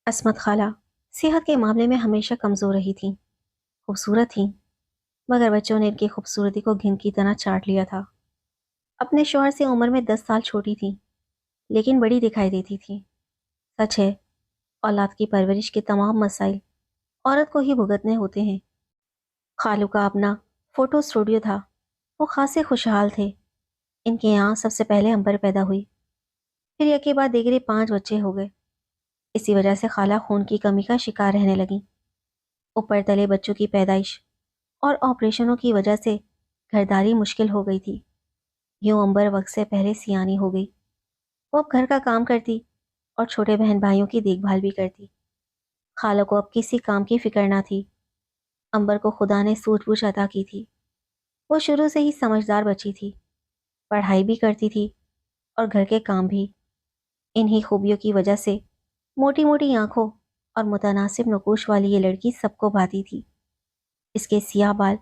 عصمت خالہ صحت کے معاملے میں ہمیشہ کمزور رہی تھیں۔ خوبصورت تھیں، مگر بچوں نے ان کی خوبصورتی کو گھن کی طرح چاٹ لیا تھا۔ اپنے شوہر سے عمر میں 10 سال چھوٹی تھیں، لیکن بڑی دکھائی دیتی تھیں۔ سچ ہے، اولاد کی پرورش کے تمام مسائل عورت کو ہی بھگتنے ہوتے ہیں۔ خالو کا اپنا فوٹو اسٹوڈیو تھا، وہ خاصے خوشحال تھے۔ ان کے یہاں سب سے پہلے امبر پیدا ہوئی، پھر یک کے بعد دیگرے 5 بچے ہو گئے۔ اسی وجہ سے خالہ خون کی کمی کا شکار رہنے لگیں۔ اوپر تلے بچوں کی پیدائش اور آپریشنوں کی وجہ سے گھرداری مشکل ہو گئی تھی۔ یوں امبر وقت سے پہلے سیانی ہو گئی۔ وہ اب گھر کا کام کرتی اور چھوٹے بہن بھائیوں کی دیکھ بھال بھی کرتی۔ خالہ کو اب کسی کام کی فکر نہ تھی۔ امبر کو خدا نے سوجھ بوجھ عطا کی تھی۔ وہ شروع سے ہی سمجھدار بچی تھی، پڑھائی بھی کرتی تھی اور گھر کے کام بھی۔ انہی خوبیوں کی وجہ سے موٹی موٹی آنکھوں اور متناسب نقوش والی یہ لڑکی سب کو بھاتی تھی۔ اس کے سیاہ بال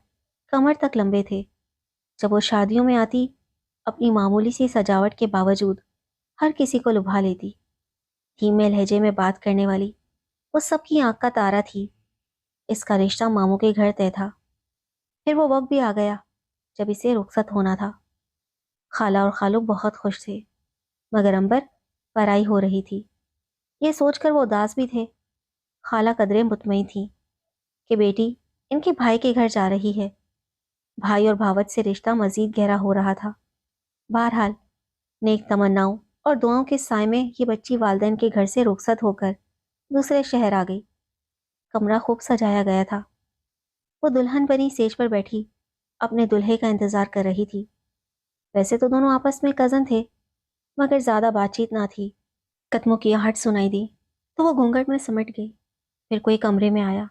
کمر تک لمبے تھے۔ جب وہ شادیوں میں آتی، اپنی معمولی سی سجاوٹ کے باوجود ہر کسی کو لبھا لیتی۔ دھیمے لہجے میں بات کرنے والی وہ سب کی آنکھ کا تارا تھی۔ اس کا رشتہ ماموں کے گھر طے تھا۔ پھر وہ وقت بھی آ گیا جب اسے رخصت ہونا تھا۔ خالہ اور خالو بہت خوش تھے، مگر امبر پرائی ہو رہی تھی۔ یہ سوچ کر وہ اداس بھی تھے۔ خالہ قدرے مطمئن تھی کہ بیٹی ان کے بھائی کے گھر جا رہی ہے۔ بھائی اور بھاوت سے رشتہ مزید گہرا ہو رہا تھا۔ بہرحال نیک تمناؤں اور دعاؤں کے سائے میں یہ بچی والدین کے گھر سے رخصت ہو کر دوسرے شہر آ گئی۔ کمرہ خوب سجایا گیا تھا۔ وہ دلہن بنی سیج پر بیٹھی اپنے دلہے کا انتظار کر رہی تھی۔ ویسے تو دونوں آپس میں کزن تھے، مگر زیادہ بات چیت نہ تھی۔ قدموں کی آہٹ سنائی دی تو وہ گھونگھٹ میں سمٹ گئی۔ پھر کوئی کمرے میں آیا،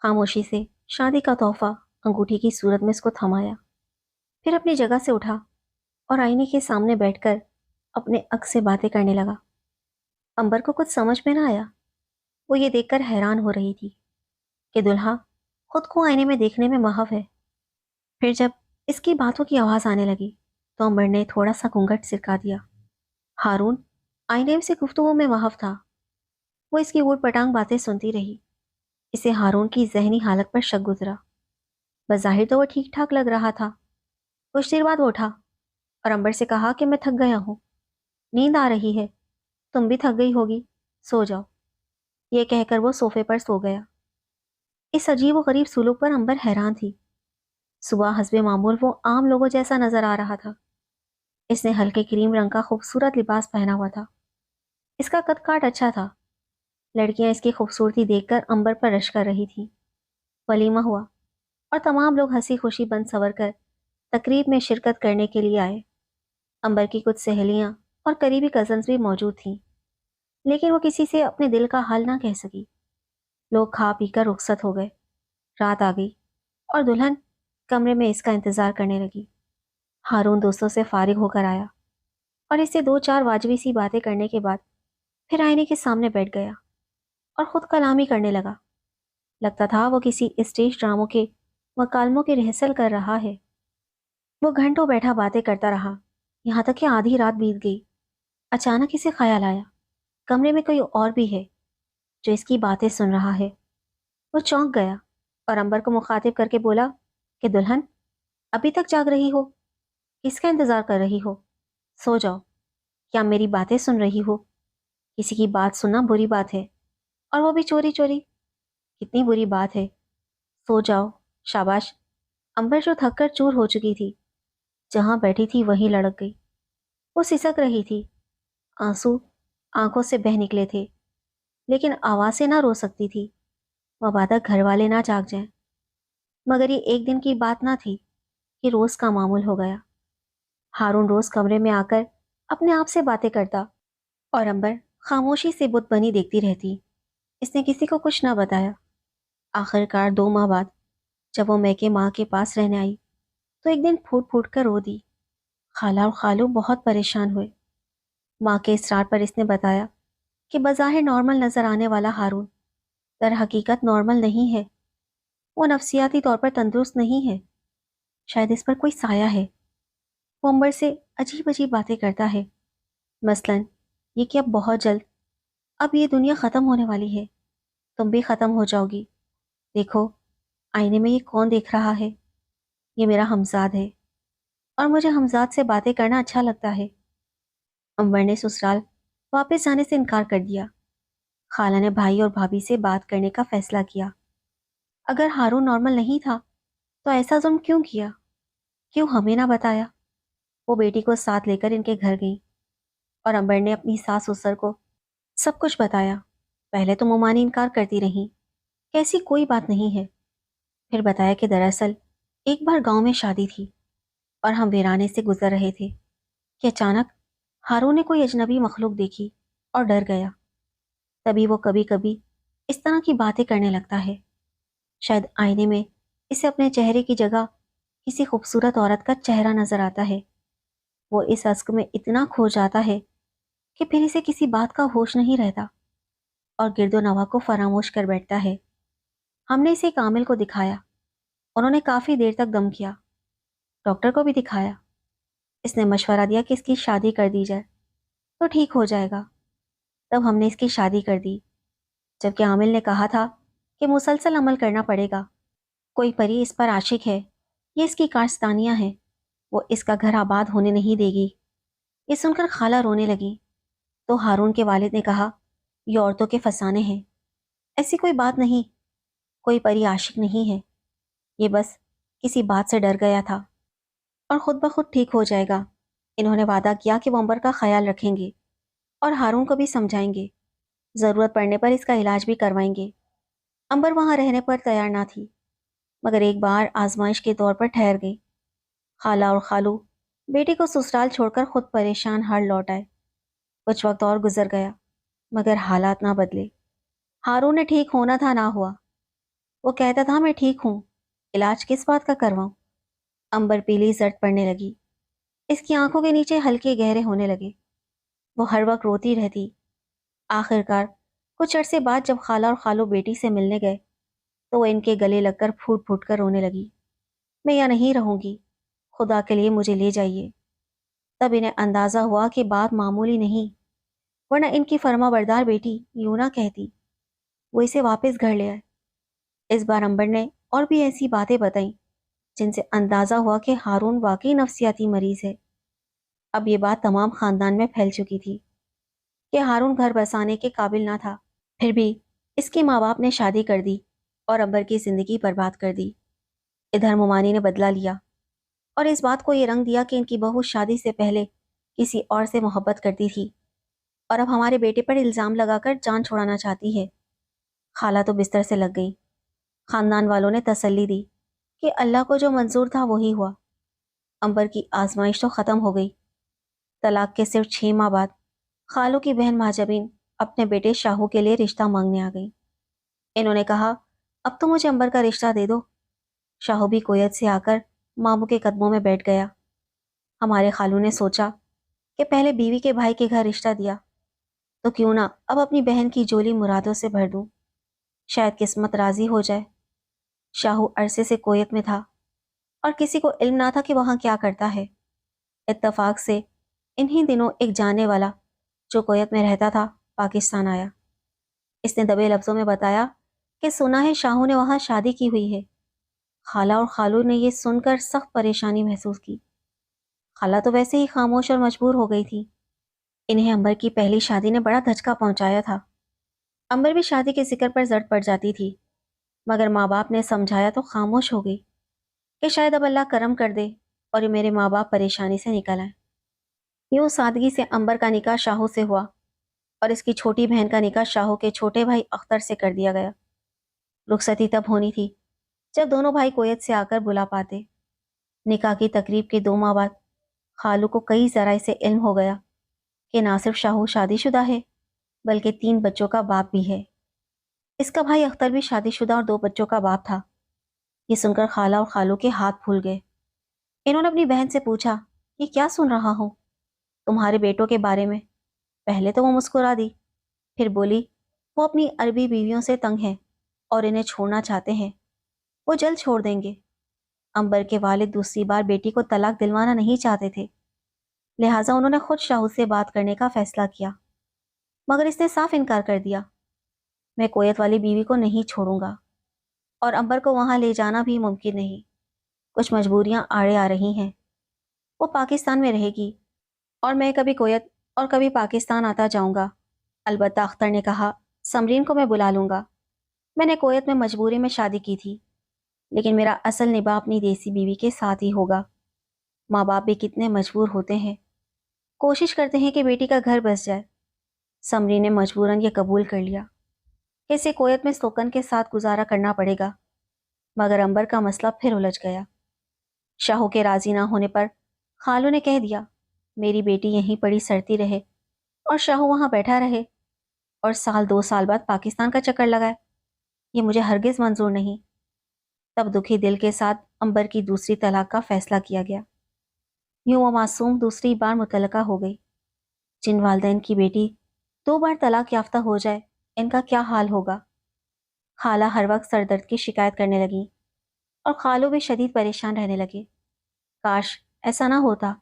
خاموشی سے شادی کا تحفہ انگوٹھی کی صورت میں اس کو تھمایا، پھر اپنی جگہ سے اٹھا اور آئینے کے سامنے بیٹھ کر اپنے عکس سے باتیں کرنے لگا۔ امبر کو کچھ سمجھ میں نہ آیا۔ وہ یہ دیکھ کر حیران ہو رہی تھی کہ دلہا خود کو آئینے میں دیکھنے میں محو ہے۔ پھر جب اس کی باتوں کی آواز آنے لگی تو امبر نے تھوڑا سا گھونگھٹ سرکا دیا۔ ہارون آئینے سے گفتگو میں محو تھا۔ وہ اس کی اوٹ پٹانگ باتیں سنتی رہی۔ اسے ہارون کی ذہنی حالت پر شک گزرا۔ بظاہر تو وہ ٹھیک ٹھاک لگ رہا تھا۔ کچھ دیر بعد وہ اٹھا اور امبر سے کہا کہ میں تھک گیا ہوں، نیند آ رہی ہے، تم بھی تھک گئی ہوگی، سو جاؤ۔ یہ کہہ کر وہ صوفے پر سو گیا۔ اس عجیب و غریب سلوک پر امبر حیران تھی۔ صبح حسب معمول وہ عام لوگوں جیسا نظر آ رہا تھا۔ اس نے ہلکے کریم رنگ کا خوبصورت لباس پہنا ہوا تھا۔ اس کا قد کاٹ اچھا تھا۔ لڑکیاں اس کی خوبصورتی دیکھ کر امبر پر رش کر رہی تھیں۔ ولیمہ ہوا اور تمام لوگ ہنسی خوشی بن سور کر تقریب میں شرکت کرنے کے لیے آئے۔ امبر کی کچھ سہیلیاں اور قریبی کزنز بھی موجود تھیں، لیکن وہ کسی سے اپنے دل کا حال نہ کہہ سکی۔ لوگ کھا پی کر رخصت ہو گئے۔ رات آ گئی اور دلہن کمرے میں اس کا انتظار کرنے لگی۔ ہارون دوستوں سے فارغ ہو کر آیا اور اس سے 2 4 واجبی سی باتیں کرنے کے بعد پھر آئینے کے سامنے بیٹھ گیا اور خود کلامی کرنے لگا۔ لگتا تھا وہ کسی اسٹیج ڈراموں کے مکالموں کی ریہرسل کر رہا ہے۔ وہ گھنٹوں بیٹھا باتیں کرتا رہا، یہاں تک کہ آدھی رات بیت گئی۔ اچانک اسے خیال آیا کمرے میں کوئی اور بھی ہے جو اس کی باتیں سن رہا ہے۔ وہ چونک گیا اور امبر کو مخاطب کر کے بولا کہ دلہن ابھی تک جاگ رہی ہو؟ کس کا انتظار کر رہی ہو؟ سو جاؤ۔ کیا میری باتیں سن رہی ہو؟ کسی کی بات سننا بری بات ہے، اور وہ بھی چوری چوری۔ کتنی بری بات ہے۔ سو جاؤ، شاباش۔ امبر جو تھک کر چور ہو چکی تھی، جہاں بیٹھی تھی وہیں لڑک گئی۔ وہ سسک رہی تھی، آنسو آنکھوں سے بہہ نکلے تھے، لیکن آواز سے نہ رو سکتی تھی، مبادا گھر والے نہ جاگ جائیں۔ مگر یہ ایک دن کی بات نہ تھی، یہ روز کا معمول ہو گیا۔ ہارون روز کمرے میں آ کر اپنے آپ سے باتیں کرتا اور امبر خاموشی سے بت بنی دیکھتی رہتی۔ اس نے کسی کو کچھ نہ بتایا۔ آخر کار 2 ماہ بعد جب وہ میکے ماں کے پاس رہنے آئی تو ایک دن پھوٹ پھوٹ کر رو دی۔ خالہ اور خالو بہت پریشان ہوئے۔ ماں کے اصرار پر اس نے بتایا کہ بظاہر نارمل نظر آنے والا ہارون در حقیقت نارمل نہیں ہے۔ وہ نفسیاتی طور پر تندرست نہیں ہے، شاید اس پر کوئی سایہ ہے۔ وہ امبر سے عجیب عجیب باتیں کرتا ہے، مثلاً یہ کہ اب بہت جلد اب یہ دنیا ختم ہونے والی ہے، تم بھی ختم ہو جاؤ گی۔ دیکھو آئینے میں یہ کون دیکھ رہا ہے؟ یہ میرا ہمزاد ہے، اور مجھے ہمزاد سے باتیں کرنا اچھا لگتا ہے۔ امبر نے سسرال واپس جانے سے انکار کر دیا۔ خالہ نے بھائی اور بھابھی سے بات کرنے کا فیصلہ کیا۔ اگر ہارون نارمل نہیں تھا تو ایسا ظلم کیوں کیا؟ کیوں ہمیں نہ بتایا؟ وہ بیٹی کو ساتھ لے کر ان کے گھر گئی، اور امبر نے اپنی ساس سسر کو سب کچھ بتایا۔ پہلے تو ممانی انکار کرتی رہیں کہ ایسی کوئی بات نہیں ہے، پھر بتایا کہ دراصل ایک بار گاؤں میں شادی تھی اور ہم ویرانے سے گزر رہے تھے کہ اچانک ہارون نے کوئی اجنبی مخلوق دیکھی اور ڈر گیا۔ تبھی وہ کبھی کبھی اس طرح کی باتیں کرنے لگتا ہے۔ شاید آئینے میں اسے اپنے چہرے کی جگہ کسی خوبصورت عورت کا چہرہ نظر آتا ہے۔ وہ اس اشک میں اتنا کھو جاتا ہے کہ پھر اسے کسی بات کا ہوش نہیں رہتا اور گرد و نواح کو فراموش کر بیٹھتا ہے۔ ہم نے اسے کامل کو دکھایا، انہوں نے کافی دیر تک دم کیا۔ ڈاکٹر کو بھی دکھایا، اس نے مشورہ دیا کہ اس کی شادی کر دی جائے تو ٹھیک ہو جائے گا۔ تب ہم نے اس کی شادی کر دی، جبکہ عامل نے کہا تھا کہ مسلسل عمل کرنا پڑے گا۔ کوئی پری اس پر عاشق ہے، یہ اس کی کارستانیہ ہے، وہ اس کا گھر آباد ہونے نہیں دے گی۔ یہ سن کر خالہ رونے لگی تو ہارون کے والد نے کہا، یہ عورتوں کے فسانے ہیں، ایسی کوئی بات نہیں، کوئی پری عاشق نہیں ہے، یہ بس کسی بات سے ڈر گیا تھا اور خود بخود ٹھیک ہو جائے گا۔ انہوں نے وعدہ کیا کہ وہ امبر کا خیال رکھیں گے اور ہارون کو بھی سمجھائیں گے، ضرورت پڑنے پر اس کا علاج بھی کروائیں گے۔ امبر وہاں رہنے پر تیار نہ تھی، مگر ایک بار آزمائش کے طور پر ٹھہر گئی۔ خالہ اور خالو بیٹی کو سسرال چھوڑ کر خود پریشان ہار لوٹ آئے۔ کچھ وقت اور گزر گیا مگر حالات نہ بدلے۔ ہارون نے ٹھیک ہونا تھا نہ ہوا، وہ کہتا تھا میں ٹھیک ہوں، علاج کس بات کا کرواؤں۔ امبر پیلی زرد پڑنے لگی، اس کی آنکھوں کے نیچے ہلکے گہرے ہونے لگے، وہ ہر وقت روتی رہتی۔ آخر کار کچھ عرصے بعد جب خالہ اور خالو بیٹی سے ملنے گئے تو وہ ان کے گلے لگ کر پھوٹ پھوٹ کر رونے لگی۔ میں یہاں نہیں رہوں گی، خدا کے لیے مجھے لے جائیے۔ تب انہیں اندازہ ہوا کہ بات معمولی نہیں، ورنہ ان کی فرما بردار بیٹی یوں نہ کہتی۔ وہ اسے واپس گھر لے آئے۔ اس بار امبر نے اور بھی ایسی باتیں بتائیں جن سے اندازہ ہوا کہ ہارون واقعی نفسیاتی مریض ہے۔ اب یہ بات تمام خاندان میں پھیل چکی تھی کہ ہارون گھر بسانے کے قابل نہ تھا، پھر بھی اس کے ماں باپ نے شادی کر دی اور امبر کی زندگی برباد کر دی۔ ادھر ممانی نے بدلہ لیا اور اس بات کو یہ رنگ دیا کہ ان کی بہو شادی سے پہلے کسی اور سے محبت کرتی تھی اور اب ہمارے بیٹے پر الزام لگا کر جان چھوڑانا چاہتی ہے۔ خالہ تو بستر سے لگ گئی۔ خاندان والوں نے تسلی دی کہ اللہ کو جو منظور تھا وہی ہوا۔ امبر کی آزمائش تو ختم ہو گئی۔ طلاق کے صرف 6 ماہ بعد خالو کی بہن مہاجبین اپنے بیٹے شاہو کے لیے رشتہ مانگنے آ گئی۔ انہوں نے کہا، اب تو مجھے امبر کا رشتہ دے دو۔ شاہو بھی کویت سے آ کر ماموں کے قدموں میں بیٹھ گیا۔ ہمارے خالو نے سوچا کہ پہلے بیوی کے بھائی کے گھر رشتہ دیا تو کیوں نہ اب اپنی بہن کی جولی مرادوں سے بھر دوں، شاید قسمت راضی ہو جائے۔ شاہو عرصے سے کویت میں تھا اور کسی کو علم نہ تھا کہ وہاں کیا کرتا ہے۔ اتفاق سے انہی دنوں ایک جانے والا جو کویت میں رہتا تھا پاکستان آیا۔ اس نے دبے لفظوں میں بتایا کہ سنا ہے شاہو نے وہاں شادی کی ہوئی ہے۔ خالہ اور خالو نے یہ سن کر سخت پریشانی محسوس کی۔ خالہ تو ویسے ہی خاموش اور مجبور ہو گئی تھی، انہیں امبر کی پہلی شادی نے بڑا دھچکا پہنچایا تھا۔ امبر بھی شادی کے ذکر پر زرد پڑ جاتی تھی، مگر ماں باپ نے سمجھایا تو خاموش ہو گئی کہ شاید اب اللہ کرم کر دے اور یہ میرے ماں باپ پریشانی سے نکل آئے۔ یوں سادگی سے امبر کا نکاح شاہو سے ہوا اور اس کی چھوٹی بہن کا نکاح شاہو کے چھوٹے بھائی اختر سے کر دیا گیا۔ رخصتی تب ہونی تھی جب دونوں بھائی کویت سے آ کر بلا پاتے۔ نکاح کی تقریب کے 2 ماہ بعد خالو کو کئی ذرائع سے علم ہو گیا کہ نہ صرف شاہو شادی شدہ ہے بلکہ 3 بچوں کا باپ بھی ہے۔ اس کا بھائی اختر بھی شادی شدہ اور 2 بچوں کا باپ تھا۔ یہ سن کر خالہ اور خالو کے ہاتھ پھول گئے۔ انہوں نے اپنی بہن سے پوچھا، یہ کیا سن رہا ہوں تمہارے بیٹوں کے بارے میں؟ پہلے تو وہ مسکرا دی، پھر بولی، وہ اپنی عربی بیویوں سے تنگ ہیں اور انہیں چھوڑنا چاہتے ہیں، وہ جلد چھوڑ دیں گے۔ امبر کے والد دوسری بار بیٹی کو طلاق دلوانا نہیں چاہتے تھے، لہٰذا انہوں نے خود شاہو سے بات کرنے کا فیصلہ کیا۔ مگر اس نے صاف انکار کر دیا۔ میں کویت والی بیوی کو نہیں چھوڑوں گا، اور امبر کو وہاں لے جانا بھی ممکن نہیں۔ کچھ مجبوریاں آڑے آ رہی ہیں۔ وہ پاکستان میں رہے گی، اور میں کبھی کویت اور کبھی پاکستان آتا جاؤں گا۔ البتہ اختر نے کہا، سمرین کو میں بلا لوں گا۔ میں نے کویت میں مجبوری میں شادی کی تھی، لیکن میرا اصل نباہ اپنی دیسی بیوی کے ساتھ ہی ہوگا۔ ماں باپ بھی کتنے مجبور ہوتے ہیں، کوشش کرتے ہیں کہ بیٹی کا گھر بس جائے۔ سمرین نے مجبوراً یہ قبول کر لیا کہ اسے کویت میں سوکن کے ساتھ گزارا کرنا پڑے گا۔ مگر امبر کا مسئلہ پھر الجھ گیا۔ شاہو کے راضی نہ ہونے پر خالو نے کہہ دیا، میری بیٹی یہیں پڑی سڑتی رہے اور شاہو وہاں بیٹھا رہے اور 1-2 سال بعد پاکستان کا چکر لگائے۔ یہ مجھے ہرگز منظور نہیں۔ تب دکھی دل کے ساتھ امبر کی دوسری طلاق کا فیصلہ کیا گیا۔ یوں وہ معصوم دوسری بار مطلقہ ہو گئی۔ جن والدین کی بیٹی 2 بار طلاق یافتہ ہو جائے، ان کا کیا حال ہوگا؟ خالہ ہر وقت سر درد کی شکایت کرنے لگی اور خالو بھی شدید پریشان رہنے لگے۔ کاش ایسا نہ ہوتا،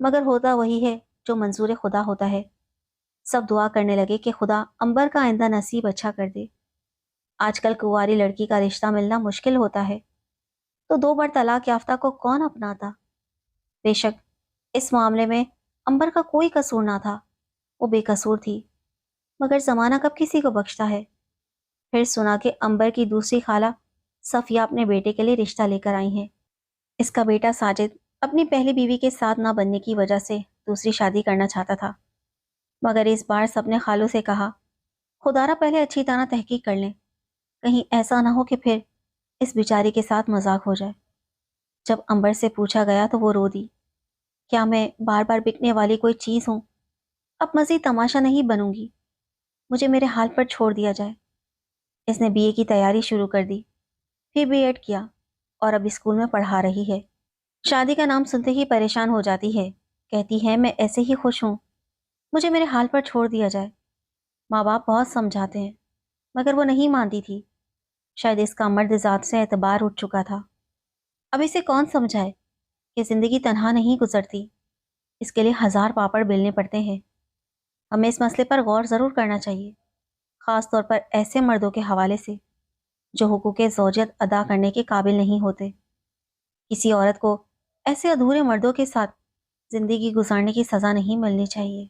مگر ہوتا وہی ہے جو منظور خدا ہوتا ہے۔ سب دعا کرنے لگے کہ خدا امبر کا آئندہ نصیب اچھا کر دے۔ آج کل کنواری لڑکی کا رشتہ ملنا مشکل ہوتا ہے، تو 2 بار طلاق یافتہ کو کون اپناتا؟ بے شک اس معاملے میں امبر کا کوئی قصور نہ تھا، وہ بے قصور تھی، مگر زمانہ کب کسی کو بخشتا ہے۔ پھر سنا کہ امبر کی دوسری خالہ صفیہ اپنے بیٹے کے لیے رشتہ لے کر آئی ہیں۔ اس کا بیٹا ساجد اپنی پہلی بیوی کے ساتھ نہ بننے کی وجہ سے دوسری شادی کرنا چاہتا تھا، مگر اس بار سب نے خالو سے کہا، خدا را پہلے اچھی طرح تحقیق کر لیں، کہیں ایسا نہ ہو کہ پھر اس بیچاری کے ساتھ مذاق ہو جائے۔ جب امبر سے پوچھا گیا تو وہ رو دی، کیا میں بار بار بکنے والی کوئی چیز ہوں؟ اب مزید تماشا نہیں بنوں گی، مجھے میرے حال پر چھوڑ دیا جائے۔ اس نے BA کی تیاری شروع کر دی، پھر B.Ed کیا، اور اب اسکول میں پڑھا رہی ہے۔ شادی کا نام سنتے ہی پریشان ہو جاتی ہے، کہتی ہے میں ایسے ہی خوش ہوں، مجھے میرے حال پر چھوڑ دیا جائے۔ ماں باپ بہت سمجھاتے ہیں، مگر وہ نہیں مانتی تھی۔ شاید اس کا مرد ذات سے اعتبار اٹھ چکا تھا۔ اب اسے کون سمجھائے کہ زندگی تنہا نہیں گزرتی، اس کے لیے 1000 پاپڑ بیلنے پڑتے ہیں۔ ہمیں اس مسئلے پر غور ضرور کرنا چاہیے، خاص طور پر ایسے مردوں کے حوالے سے جو حقوق زوجیت ادا کرنے کے قابل نہیں ہوتے۔ کسی عورت کو ایسے ادھورے مردوں کے ساتھ زندگی گزارنے کی سزا نہیں ملنی چاہیے۔